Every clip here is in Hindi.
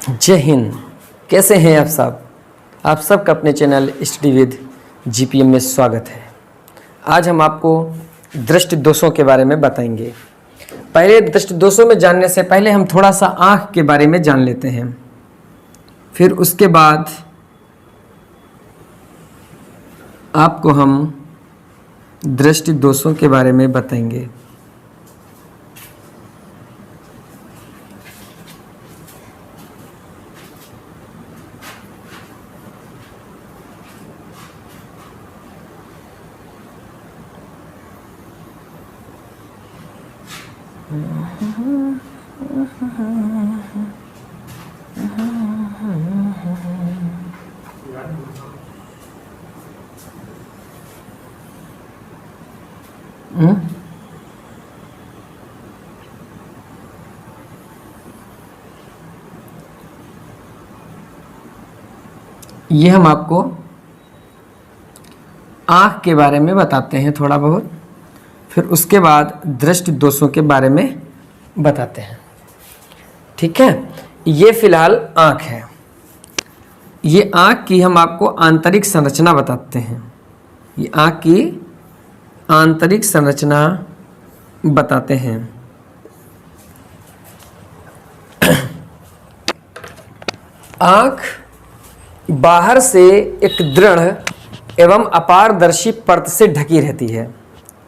जय हिंद। कैसे हैं आप सब? आप सबका अपने चैनल स्टडी विद जीपीएम में स्वागत है। आज हम आपको दृष्टि दोषों के बारे में बताएंगे। पहले दृष्टि दोषों में जानने से पहले हम थोड़ा सा आँख के बारे में जान लेते हैं, फिर उसके बाद आपको हम दृष्टि दोषों के बारे में बताएंगे। ये हम आपको आँख के बारे में बताते हैं थोड़ा बहुत, फिर उसके बाद दृष्टि दोषों के बारे में बताते हैं। ठीक है, ये फिलहाल आँख है। ये आँख की हम आपको आंतरिक संरचना बताते हैं। ये आँख की आंतरिक संरचना बताते हैं। आँख बाहर से एक दृढ़ एवं अपारदर्शी परत से ढकी रहती है।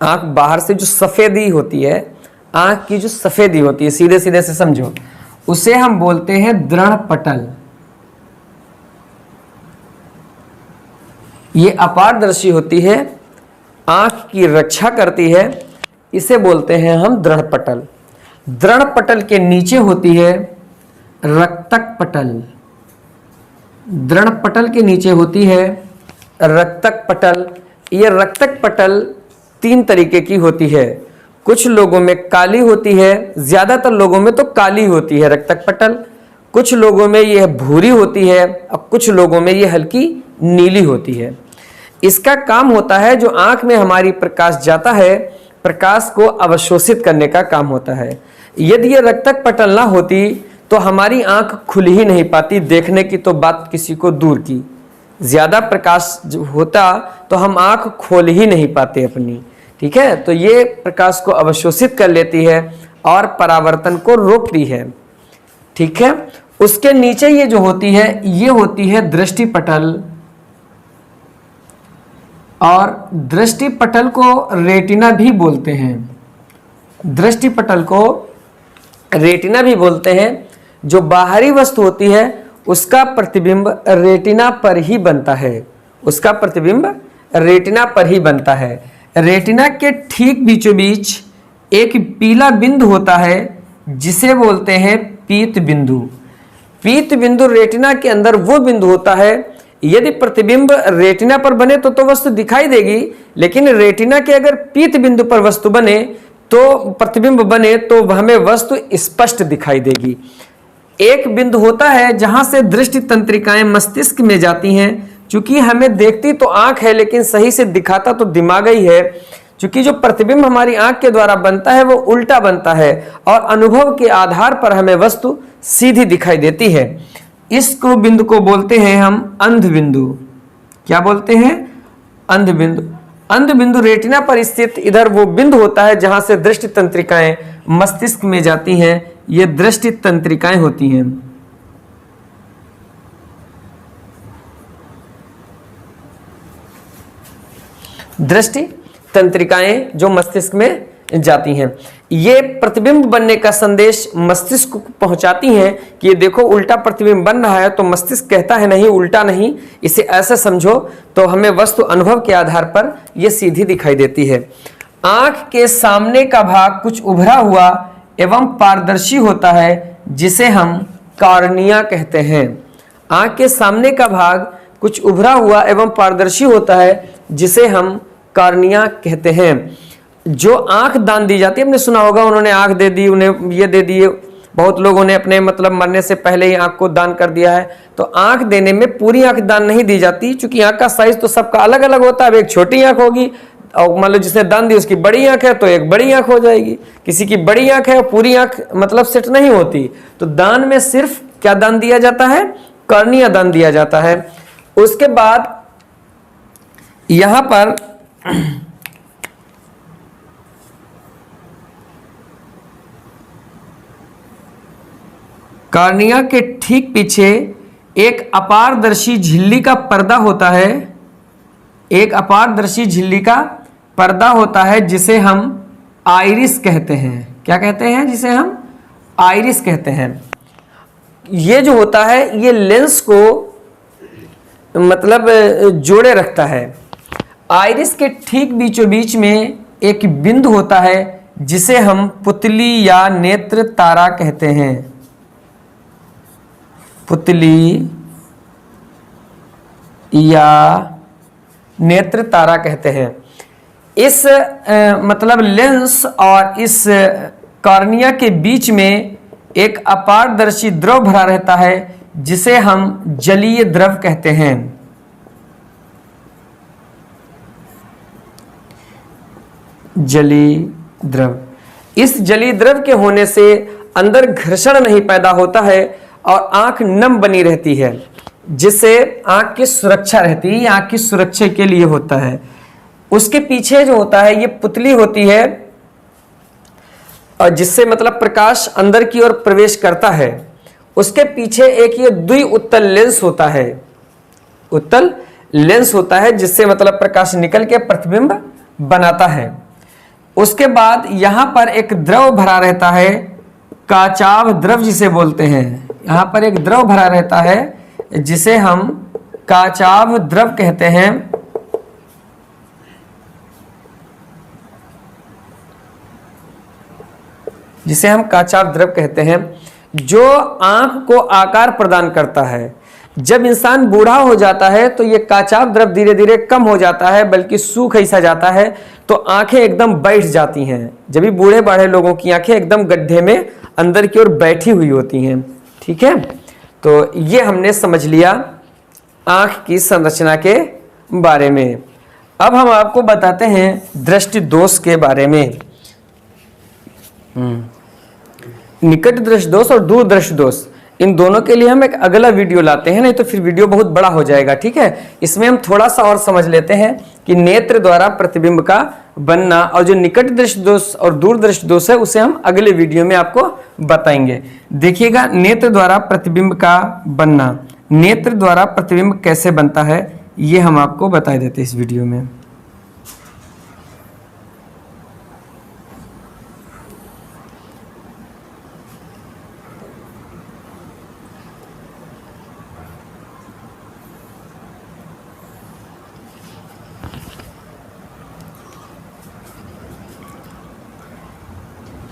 आँख बाहर से जो सफ़ेदी होती है, आँख की जो सफ़ेदी होती है, सीधे सीधे से समझो, उसे हम बोलते हैं दृढ़ पटल। ये अपारदर्शी होती है, आँख की रक्षा करती है, इसे बोलते हैं हम दृढ़ पटल। दृढ़ पटल के नीचे होती है रक्तक पटल। दृढ़ पटल के नीचे होती है रक्तक पटल। ये रक्तक पटल तीन तरीके की होती है। कुछ लोगों में काली होती है, ज़्यादातर लोगों में तो काली होती है रक्तक पटल। कुछ लोगों में यह भूरी होती है और कुछ लोगों में यह हल्की नीली होती है। इसका काम होता है, जो आँख में हमारी प्रकाश जाता है, प्रकाश को अवशोषित करने का काम होता है। यदि ये रक्तक पटल ना होती तो हमारी आँख खुल ही नहीं पाती, देखने की तो बात किसी को दूर की। ज़्यादा प्रकाश होता तो हम आँख खोल ही नहीं पाते अपनी। ठीक है, तो ये प्रकाश को अवशोषित कर लेती है और परावर्तन को रोकती है। ठीक है, उसके नीचे ये जो होती है, ये होती है दृष्टि पटल। और दृष्टि पटल को रेटिना भी बोलते हैं। दृष्टि पटल को रेटिना भी बोलते हैं। जो बाहरी वस्तु होती है उसका प्रतिबिंब रेटिना पर ही बनता है। उसका प्रतिबिंब रेटिना पर ही बनता है। रेटिना के ठीक बीचों बीच एक पीला बिंदु होता है जिसे बोलते हैं पीत बिंदु। पीत बिंदु रेटिना के अंदर वो बिंदु होता है, यदि प्रतिबिंब रेटिना पर बने तो वस्तु दिखाई देगी, लेकिन रेटिना के अगर पीत बिंदु पर वस्तु बने तो प्रतिबिंब बने तो हमें वस्तु स्पष्ट दिखाई देगी। एक बिंदु होता है जहां से दृष्टि तंत्रिकाएं मस्तिष्क में जाती हैं। चूंकि हमें देखती तो आंख है, लेकिन सही से दिखाता तो दिमाग ही है। चूंकि जो प्रतिबिंब हमारी आंख के द्वारा बनता है वो उल्टा बनता है और अनुभव के आधार पर हमें वस्तु सीधी दिखाई देती है। इसको बिंदु को बोलते हैं हम अंध बिंदु। क्या बोलते हैं? अंध बिंदु। अंध बिंदु रेटिना पर स्थित इधर वो बिंदु होता है जहां से दृष्टि तंत्रिकाएं मस्तिष्क में जाती हैं। ये दृष्टि तंत्रिकाएं होती हैं। दृष्टि तंत्रिकाएं जो मस्तिष्क में जाती हैं, ये प्रतिबिंब बनने का संदेश मस्तिष्क को पहुंचाती हैं कि ये देखो उल्टा प्रतिबिंब बन रहा है। तो मस्तिष्क कहता है नहीं, उल्टा नहीं, इसे ऐसे समझो, तो हमें वस्तु अनुभव के आधार पर ये सीधी दिखाई देती है। आंख के सामने का भाग कुछ उभरा हुआ एवं पारदर्शी होता है जिसे हम कॉर्निया कहते हैं। आंख के सामने का भाग कुछ उभरा हुआ एवं पारदर्शी होता है जिसे हम कॉर्निया कहते हैं। जो आंख दान दी जाती है, हमने सुना होगा, उन्होंने आंख दे दी, उन्हें ये दे दिए। बहुत लोगों ने अपने मतलब मरने से पहले ही आंख को दान कर दिया है। तो आंख देने में पूरी आंख दान नहीं दी जाती, क्योंकि आंख का साइज तो सबका अलग अलग होता है। अब एक छोटी आंख होगी और मान लो जिसने दान दी उसकी बड़ी आंख है तो एक बड़ी आंख हो जाएगी। किसी की बड़ी आंख है और पूरी आंख मतलब सेट नहीं होती। तो दान में सिर्फ क्या दान दिया जाता है? कॉर्निया दान दिया जाता है। उसके बाद यहां पर कॉर्निया के ठीक पीछे एक अपारदर्शी झिल्ली का पर्दा होता है, एक अपारदर्शी झिल्ली का पर्दा होता है जिसे हम आइरिस कहते हैं। क्या कहते हैं? जिसे हम आइरिस कहते हैं। ये जो होता है ये लेंस को मतलब जोड़े रखता है। आइरिस के ठीक बीचों बीच में एक बिंदु होता है जिसे हम पुतली या नेत्र तारा कहते हैं। पुतली या नेत्र तारा कहते हैं। इस मतलब लेंस और इस कॉर्निया के बीच में एक अपारदर्शी द्रव भरा रहता है जिसे हम जलीय द्रव कहते हैं। जलीय द्रव। इस जलीय द्रव के होने से अंदर घर्षण नहीं पैदा होता है और आंख नम बनी रहती है, जिससे आंख की सुरक्षा रहती है। आंख की सुरक्षा के लिए होता है। उसके पीछे जो होता है ये पुतली होती है और जिससे मतलब प्रकाश अंदर की ओर प्रवेश करता है। उसके पीछे एक ये द्वि उत्तल लेंस होता है, उत्तल लेंस होता है जिससे मतलब प्रकाश निकल के प्रतिबिंब बनाता है। उसके बाद यहां पर एक द्रव भरा रहता है, काचाभ द्रव जिसे बोलते हैं। यहां पर एक द्रव भरा रहता है जिसे हम काचाभ द्रव कहते हैं। जिसे हम काचाभ द्रव कहते हैं, जो आंख को आकार प्रदान करता है। जब इंसान बूढ़ा हो जाता है तो ये काचाभ द्रव धीरे धीरे कम हो जाता है, बल्कि सूख ऐसा जाता है तो आंखें एकदम बैठ जाती हैं। जब भी बूढ़े बाढ़े लोगों की आंखें एकदम गड्ढे में अंदर की ओर बैठी हुई होती हैं। ठीक है, तो ये हमने समझ लिया आंख की संरचना के बारे में। अब हम आपको बताते हैं दृष्टि दोष के बारे में। निकट दृष्टि दोष और दूर दृष्टि दोष, इन दोनों के लिए हम एक अगला वीडियो लाते हैं, नहीं तो फिर वीडियो बहुत बड़ा हो जाएगा। ठीक है, इसमें हम थोड़ा सा और समझ लेते हैं कि नेत्र द्वारा प्रतिबिंब का बनना, और जो निकट दृष्टि दोष और दूर दृष्टि दोष है उसे हम अगले वीडियो में आपको बताएंगे। देखिएगा, नेत्र द्वारा प्रतिबिंब का बनना, नेत्र द्वारा प्रतिबिंब कैसे बनता है ये हम आपको बता देते हैं इस वीडियो में।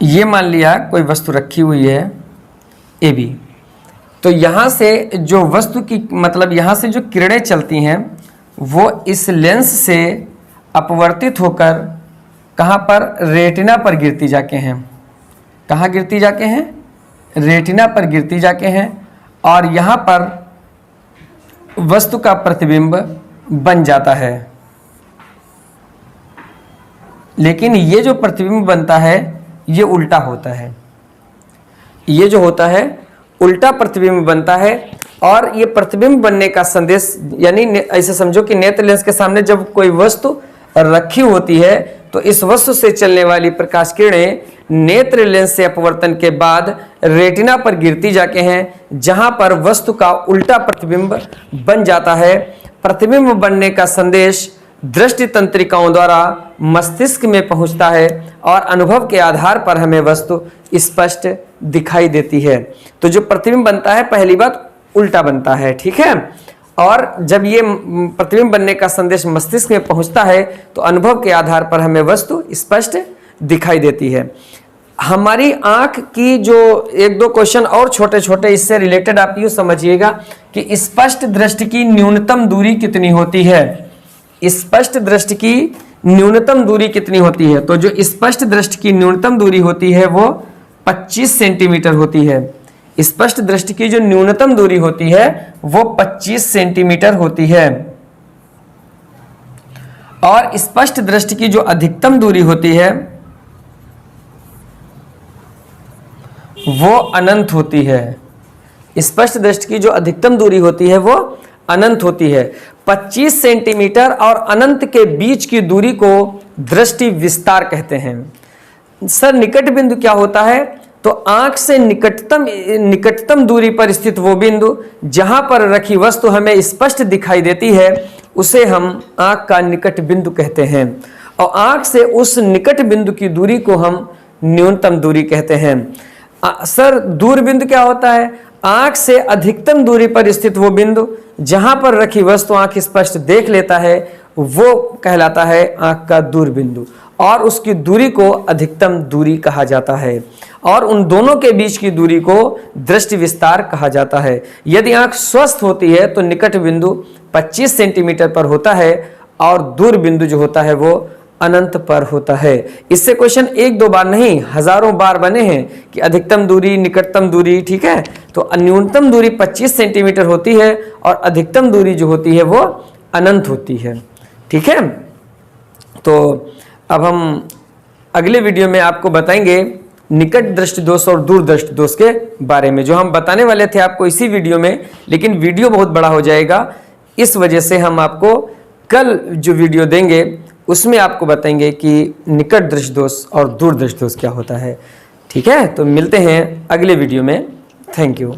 ये मान लिया कोई वस्तु रखी हुई है ए बी, तो यहाँ से जो वस्तु की मतलब यहाँ से जो किरणें चलती हैं वो इस लेंस से अपवर्तित होकर कहाँ पर? रेटिना पर गिरती जाके हैं। कहाँ गिरती जाके हैं? रेटिना पर गिरती जाके हैं, और यहाँ पर वस्तु का प्रतिबिंब बन जाता है। लेकिन ये जो प्रतिबिंब बनता है ये उल्टा होता है। ये जो होता है उल्टा प्रतिबिंब बनता है, और ये प्रतिबिंब बनने का संदेश, यानी ऐसे समझो कि नेत्र लेंस के सामने जब कोई वस्तु रखी होती है तो इस वस्तु से चलने वाली प्रकाश किरणें नेत्र लेंस से अपवर्तन के बाद रेटिना पर गिरती जाके हैं, जहां पर वस्तु का उल्टा प्रतिबिंब बन जाता है। प्रतिबिंब बनने का संदेश दृष्टि तंत्रिकाओं द्वारा मस्तिष्क में पहुंचता है और अनुभव के आधार पर हमें वस्तु स्पष्ट दिखाई देती है। तो जो प्रतिबिंब बनता है पहली बात उल्टा बनता है। ठीक है, और जब ये प्रतिबिंब बनने का संदेश मस्तिष्क में पहुंचता है तो अनुभव के आधार पर हमें वस्तु स्पष्ट दिखाई देती है। हमारी आंख की जो एक दो क्वेश्चन और छोटे छोटे इससे रिलेटेड आप यूँ समझिएगा कि स्पष्ट दृष्टि की न्यूनतम दूरी कितनी होती है। स्पष्ट दृष्टि की न्यूनतम दूरी कितनी होती है? तो जो स्पष्ट दृष्टि की न्यूनतम दूरी होती है वो 25 सेंटीमीटर होती है। स्पष्ट दृष्टि की जो न्यूनतम दूरी होती है वो 25 सेंटीमीटर होती है, और स्पष्ट दृष्टि की जो अधिकतम दूरी होती है वो अनंत होती है। स्पष्ट दृष्टि की जो अधिकतम दूरी होती है वो अनंत होती है। 25 सेंटीमीटर और अनंत के बीच की दूरी को दृष्टि विस्तार कहते हैं। सर निकट बिंदु क्या होता है? तो आंख से निकटतम दूरी पर स्थित वो बिंदु जहां पर रखी वस्तु हमें स्पष्ट दिखाई देती है उसे हम आंख का निकट बिंदु कहते हैं, और आंख से उस निकट बिंदु की दूरी को हम न्यूनतम दूरी कहते हैं। सर दूर बिंदु क्या होता है? आंख से अधिकतम दूरी पर स्थित वो बिंदु जहां पर रखी वस्तु आंख स्पष्ट देख लेता है वो कहलाता है आंख का दूर बिंदु, और उसकी दूरी को अधिकतम दूरी कहा जाता है, और उन दोनों के बीच की दूरी को दृष्टि विस्तार कहा जाता है। यदि आंख स्वस्थ होती है तो निकट बिंदु 25 सेंटीमीटर पर होता है और दूर बिंदु जो होता है वो अनंत पर होता है। इससे क्वेश्चन एक दो बार नहीं हजारों बार बने हैं कि अधिकतम दूरी, निकटतम दूरी, ठीक है। तो न्यूनतम दूरी 25 सेंटीमीटर होती है और अधिकतम दूरी जो होती है वो अनंत होती है, ठीक है। तो अब हम अगले वीडियो में आपको बताएंगे निकट दृष्टि दोष और दूर दृष्टि दोष के बारे में, जो हम बताने वाले थे आपको इसी वीडियो में, लेकिन वीडियो बहुत बड़ा हो जाएगा। इस वजह से हम आपको कल जो वीडियो देंगे उसमें आपको बताएंगे कि निकट दृष्टि दोष और दूर दृष्टि दोष क्या होता है, ठीक है। तो मिलते हैं अगले वीडियो में। Thank you.